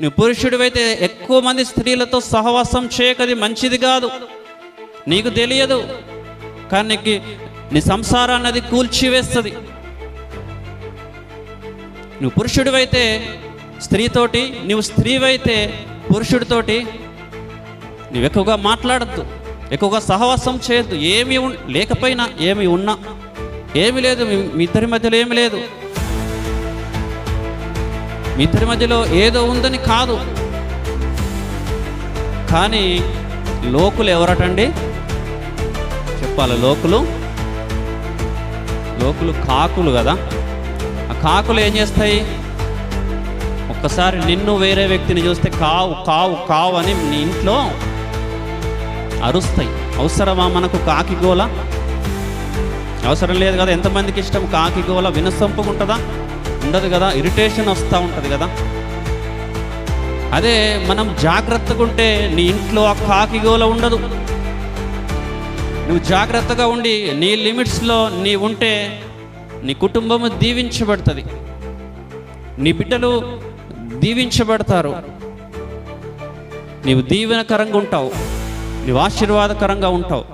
నువ్వు పురుషుడివైతే ఎక్కువ మంది స్త్రీలతో సహవాసం చేయకది మంచిది కాదు. నీకు తెలియదు, కానీ నీ సంసారాన్ని అది కూల్చివేస్తుంది. నువ్వు పురుషుడివైతే స్త్రీతోటి, నువ్వు స్త్రీవైతే పురుషుడితోటి నువ్వు ఎక్కువగా మాట్లాడద్దు, ఎక్కువగా సహవాసం చేయొద్దు. ఏమి లేకపోయినా, ఏమి ఉన్నా, ఏమి లేదు, మీ ఇద్దరి మధ్యలో ఏమి లేదు, మీ ఇద్దరి మధ్యలో ఏదో ఉందని కాదు. కానీ లోకులు ఎవరటండి చెప్పాలి? లోకులు కాకులు కదా. ఆ కాకులు ఏం చేస్తాయి? ఒక్కసారి నిన్ను వేరే వ్యక్తిని చూస్తే కావు కావు కావు అని నీ ఇంట్లో అరుస్తాయి. అవసరమా మనకు కాకి గోల? అవసరం లేదు కదా. ఎంతమందికి ఇష్టం కాకి గోల? వినసొంపుకుంటుందా? ఉండదు కదా. ఇరిటేషన్ వస్తూ ఉంటుంది కదా. అదే మనం జాగ్రత్తగా ఉంటే నీ ఇంట్లో ఆ కాకి గోల ఉండదు. నువ్వు జాగ్రత్తగా ఉండి నీ లిమిట్స్లో నీ ఉంటే నీ కుటుంబము దీవించబడుతుంది, నీ బిడ్డలు దీవించబడతారు, నీవు దీవెనకరంగా ఉంటావు, నీవు ఆశీర్వాదకరంగా ఉంటావు.